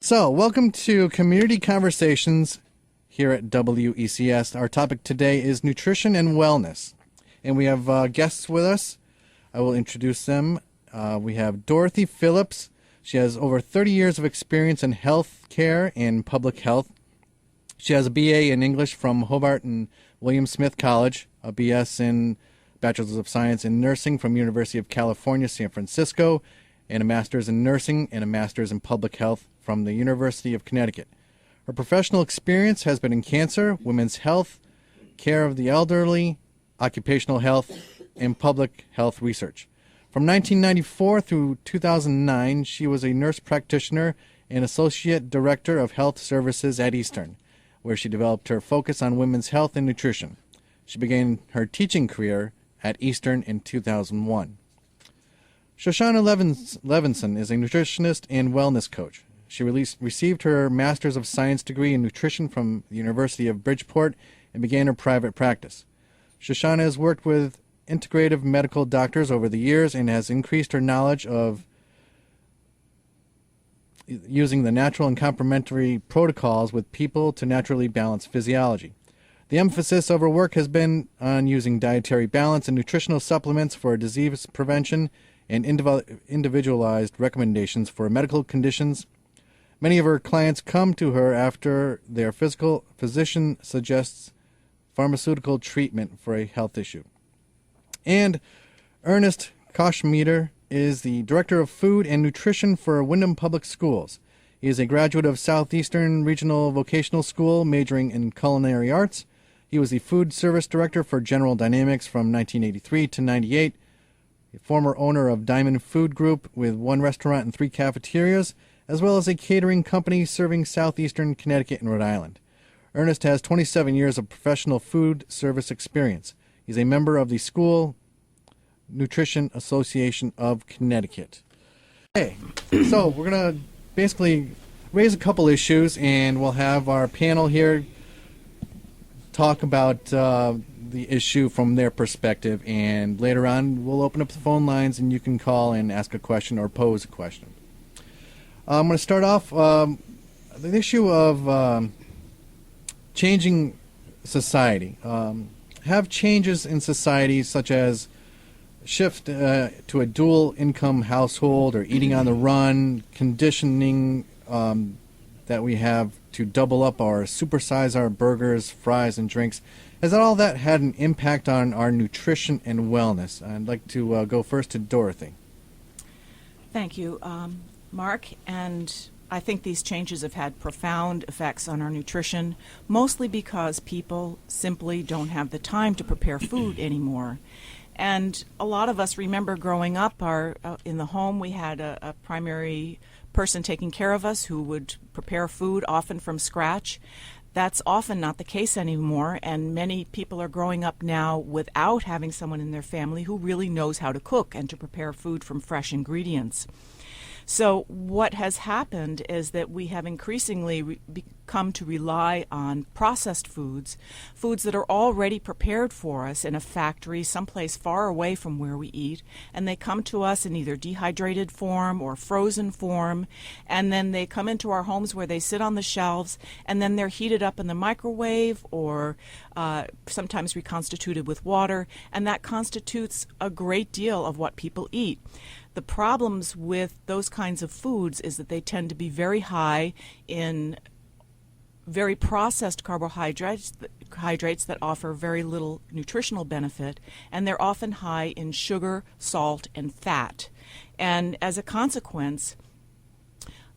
So, welcome to Community Conversations here at WECS. Our topic today is nutrition and wellness. And we have guests with us. I will introduce them. We have Dorothy Phillips. She has over 30 years of experience in health care and public health. She has a BA in English from Hobart and William Smith College, a BS in Bachelor's of Science in Nursing from University of California, San Francisco, and a Master's in Nursing and a Master's in Public Health from the University of Connecticut. Her professional experience has been in cancer, women's health, care of the elderly, occupational health, and public health research. From 1994 through 2009, she was a nurse practitioner and Associate Director of Health Services at Eastern, where she developed her focus on women's health and nutrition. She began her teaching career at Eastern in 2001. Shoshana Levinson is a nutritionist and wellness coach. She received her Master's of Science degree in nutrition from the University of Bridgeport and began her private practice. Shoshana has worked with integrative medical doctors over the years and has increased her knowledge of using the natural and complementary protocols with people to naturally balance physiology. The emphasis of her work has been on using dietary balance and nutritional supplements for disease prevention and individualized recommendations for medical conditions. Many of her clients come to her after their physician suggests pharmaceutical treatment for a health issue. And Ernest Koschmieder is the Director of Food and Nutrition for Windham Public Schools. He is a graduate of Southeastern Regional Vocational School, majoring in culinary arts. He was the Food Service Director for General Dynamics from 1983 to 98, a former owner of Diamond Food Group with 1 restaurant and 3 cafeterias, as well as a catering company serving southeastern Connecticut and Rhode Island. Ernest has 27 years of professional food service experience. He's a member of the School Nutrition Association of Connecticut. Okay, so we're going to basically raise a couple issues, and we'll have our panel here talk about the issue from their perspective, and later on we'll open up the phone lines and you can call and ask a question or pose a question. I'm going to start off the issue of changing society. Have changes in society such as shift to a dual income household or eating on the run, conditioning that we have to double up or supersize our burgers, fries, and drinks. Has all that had an impact on our nutrition and wellness? I'd like to go first to Dorothy. Thank you, Mark. And I think these changes have had profound effects on our nutrition, mostly because people simply don't have the time to prepare food anymore. And a lot of us remember growing up, in the home we had a primary person taking care of us who would prepare food, often from scratch. That's often not the case anymore, and many people are growing up now without having someone in their family who really knows how to cook and to prepare food from fresh ingredients. So what has happened is that we have increasingly come to rely on processed foods that are already prepared for us in a factory someplace far away from where we eat, and they come to us in either dehydrated form or frozen form, and then they come into our homes where they sit on the shelves, and then they're heated up in the microwave or sometimes reconstituted with water, and that constitutes a great deal of what people eat. The problems with those kinds of foods is that they tend to be very high in very processed carbohydrates that offer very little nutritional benefit, and they're often high in sugar, salt, and fat. And as a consequence,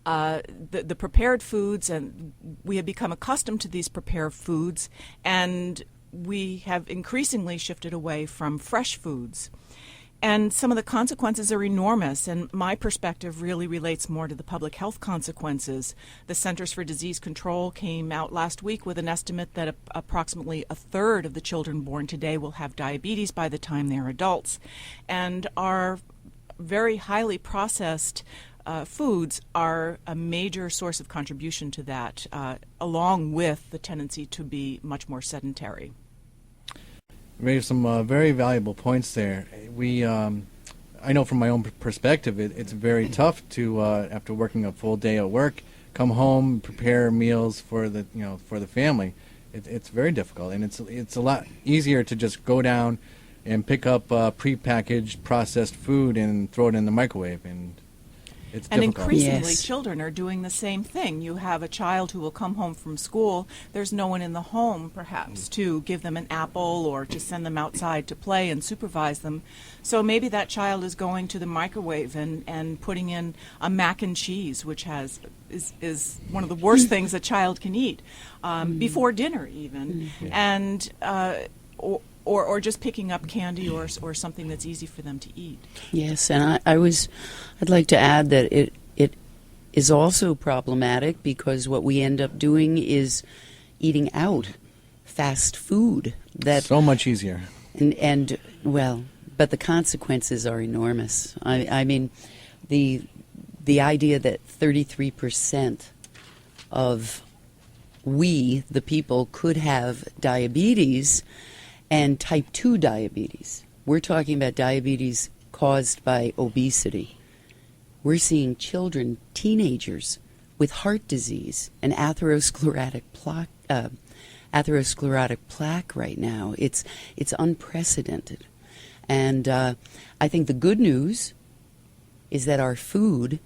the prepared foods, and we have become accustomed to these prepared foods, and we have increasingly shifted away from fresh foods. And some of the consequences are enormous, and my perspective really relates more to the public health consequences. The Centers for Disease Control came out last week with an estimate that approximately a third of the children born today will have diabetes by the time they're adults. And our very highly processed foods are a major source of contribution to that, along with the tendency to be much more sedentary. Raised some very valuable points there. I know from my own perspective, it's very tough to, after working a full day at work, come home, prepare meals for the for the family. It's very difficult, and it's a lot easier to just go down and pick up prepackaged processed food and throw it in the microwave, and it's And difficult. increasingly, Yes. children are doing the same thing. You have a child who will come home from school. There's no one in the home, perhaps, to give them an apple or to send them outside to play and supervise them. So maybe that child is going to the microwave and putting in a mac and cheese, which is one of the worst things a child can eat, before dinner even. And or just picking up candy or something that's easy for them to eat. Yes, and I'd like to add that it is also problematic because what we end up doing is eating out, fast food. That So much easier. and well, but the consequences are enormous. I mean, the idea that 33% of we, the people, could have diabetes and type 2 diabetes. We're talking about diabetes caused by obesity. We're seeing children, teenagers, with heart disease and atherosclerotic plaque right now. It's unprecedented. And I think the good news is that our food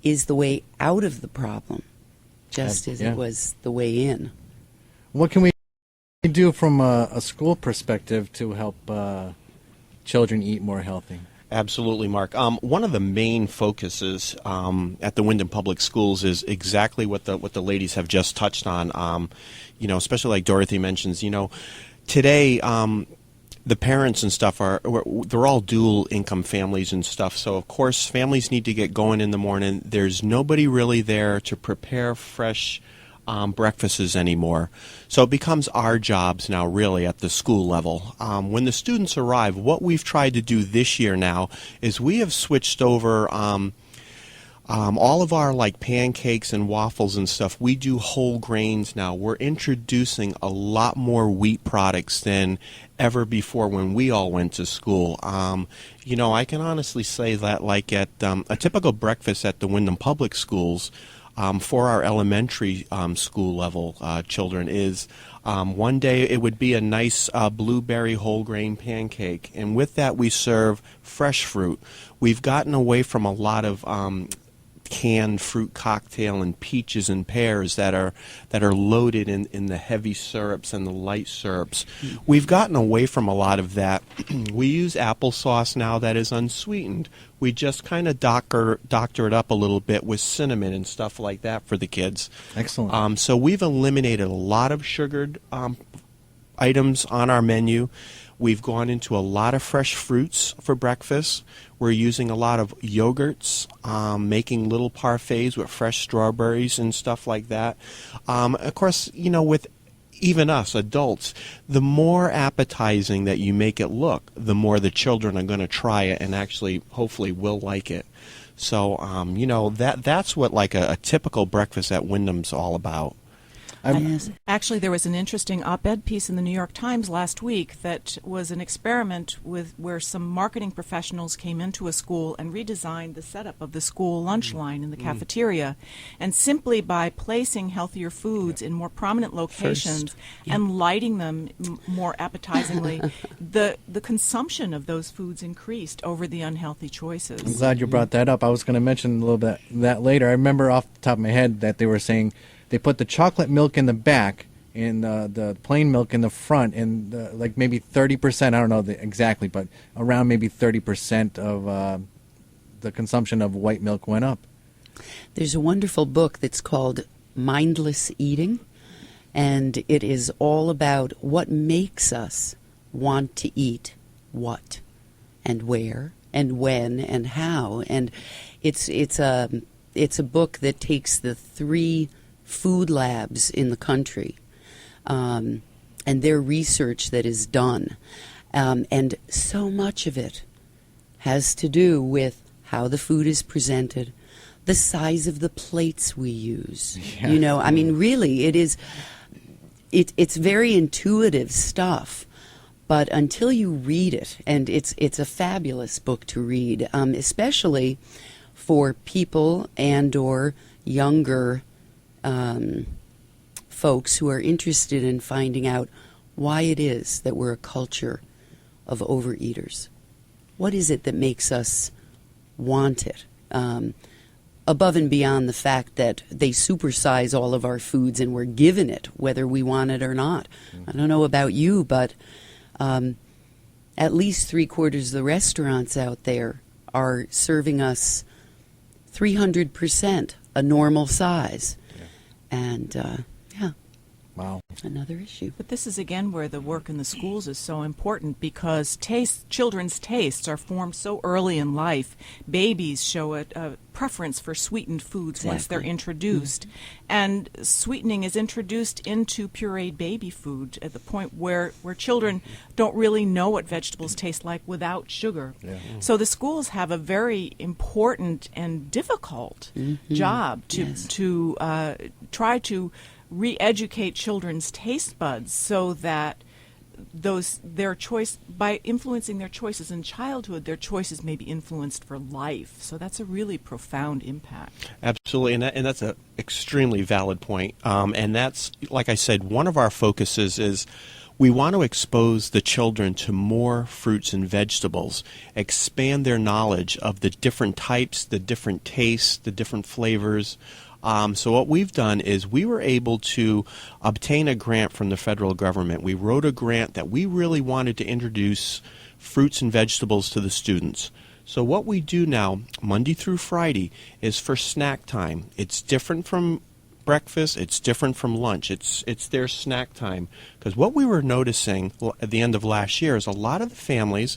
is the way out of the problem, just as Yeah. it was the way in. What can we do from a school perspective to help children eat more healthy? Absolutely, Mark. One of the main focuses at the Wyndham Public Schools is exactly what the ladies have just touched on. Especially like Dorothy mentions. Today the parents and stuff they're all dual income families and stuff. So of course families need to get going in the morning. There's nobody really there to prepare fresh breakfasts anymore. So it becomes our jobs now really at the school level. When the students arrive, what we've tried to do this year now is we have switched over all of our like pancakes and waffles and stuff. We do whole grains now. We're introducing a lot more wheat products than ever before when we all went to school. I can honestly say that like at a typical breakfast at the Wyndham Public Schools, for our elementary school level children is one day it would be a nice blueberry whole grain pancake, and with that we serve fresh fruit. We've gotten away from a lot of canned fruit cocktail and peaches and pears that are loaded in the heavy syrups and the light syrups. We've gotten away from a lot of that. We use applesauce now that is unsweetened. We just kind of doctor it up a little bit with cinnamon and stuff like that for the kids. Excellent. So we've eliminated a lot of sugared items on our menu. We've gone into a lot of fresh fruits for breakfast. We're using a lot of yogurts, making little parfaits with fresh strawberries and stuff like that. Of course, with even us adults, the more appetizing that you make it look, the more the children are going to try it and actually hopefully will like it. So, that's what like a typical breakfast at Wyndham's all about. Yes. Actually, there was an interesting op-ed piece in the New York Times last week that was an experiment where some marketing professionals came into a school and redesigned the setup of the school lunch line in the cafeteria. And simply by placing healthier foods in more prominent locations and lighting them more appetizingly, the consumption of those foods increased over the unhealthy choices. I'm glad you brought that up. I was going to mention a little bit that later. I remember off the top of my head that they were saying they put the chocolate milk in the back and the plain milk in the front, and like maybe 30%, I don't know exactly, but around maybe 30% of the consumption of white milk went up. There's a wonderful book that's called Mindless Eating, and it is all about what makes us want to eat what and where and when and how. And it's a book that takes the 3 food labs in the country and their research that is done. And so much of it has to do with how the food is presented, the size of the plates we use. Yeah. Really, it's very intuitive stuff. But until you read it, and it's a fabulous book to read, especially for people and or younger folks who are interested in finding out why it is that we're a culture of overeaters. What is it that makes us want it? Above and beyond the fact that they supersize all of our foods and we're given it, whether we want it or not. I don't know about you, but at least 3/4 of the restaurants out there are serving us 300% a normal size. And, Wow. another issue. But this is again where the work in the schools is so important, because children's tastes are formed so early in life. Babies show a preference for sweetened foods once they're introduced. And sweetening is introduced into pureed baby food at the point where children don't really know what vegetables taste like without sugar. So the schools have a very important and difficult job to try to re-educate children's taste buds so that by influencing their choices in childhood, their choices may be influenced for life. So that's a really profound impact. Absolutely, and that's an extremely valid point. And that's, like I said, one of our focuses is we want to expose the children to more fruits and vegetables, expand their knowledge of the different types, the different tastes, the different flavors. So what we've done is we were able to obtain a grant from the federal government. We wrote a grant that we really wanted to introduce fruits and vegetables to the students. So what we do now, Monday through Friday, is for snack time. It's different from breakfast. It's different from lunch. It's their snack time. Because what we were noticing at the end of last year is a lot of the families,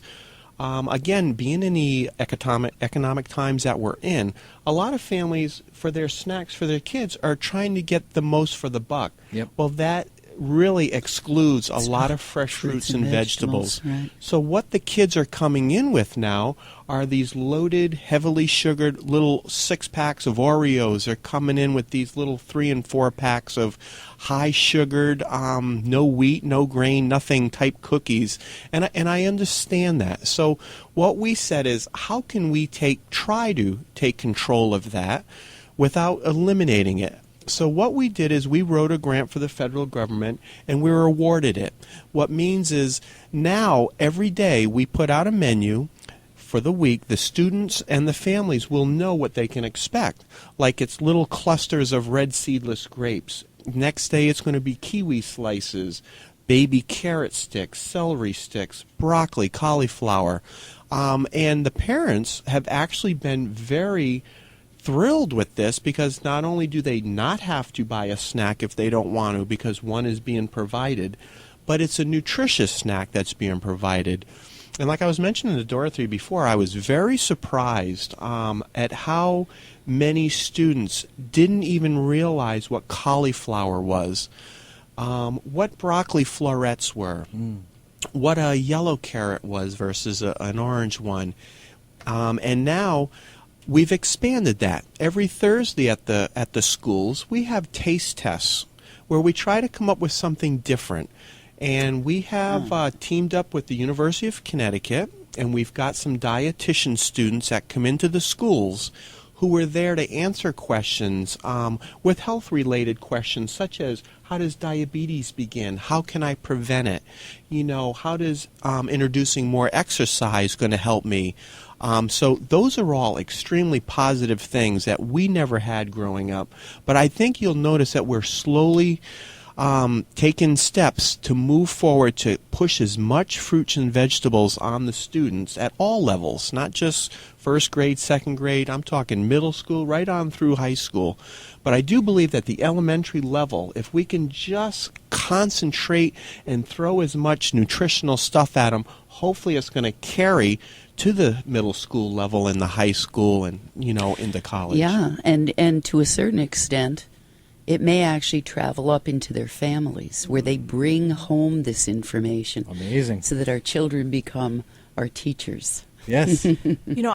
again, being in the economic times that we're in, a lot of families, for their snacks for their kids, are trying to get the most for the buck. Yep. Well, that really excludes a lot of fresh fruits and vegetables. Right. So what the kids are coming in with now are these loaded, heavily sugared little 6-packs of Oreos. They're coming in with these little 3 and 4 packs of high sugared, no wheat, no grain, nothing type cookies. And I understand that. So what we said is, how can we try to take control of that without eliminating it? So what we did is we wrote a grant for the federal government, and we were awarded it. What means is now every day we put out a menu for the week. The students and the families will know what they can expect. Like, it's little clusters of red seedless grapes. Next day it's going to be kiwi slices, baby carrot sticks, celery sticks, broccoli, cauliflower. And the parents have actually been very thrilled with this, because not only do they not have to buy a snack if they don't want to, because one is being provided, but it's a nutritious snack that's being provided. And like I was mentioning to Dorothy before, I was very surprised at how many students didn't even realize what cauliflower was, what broccoli florets were, what a yellow carrot was versus an orange one. And now we've expanded that. Every Thursday at the schools, we have taste tests where we try to come up with something different. And we have teamed up with the University of Connecticut, and we've got some dietitian students that come into the schools who are there to answer questions with health-related questions, such as, how does diabetes begin? How can I prevent it? You know, how does introducing more exercise going to help me? So those are all extremely positive things that we never had growing up. But I think you'll notice that we're slowly taking steps to move forward to push as much fruits and vegetables on the students at all levels, not just first grade, second grade. I'm talking middle school, right on through high school. But I do believe that the elementary level, if we can just concentrate and throw as much nutritional stuff at them, hopefully it's going to carry to the middle school level and the high school and, you know, into college. Yeah, and to a certain extent, it may actually travel up into their families, where they bring home this information. Amazing. So that our children become our teachers. Yes. You know,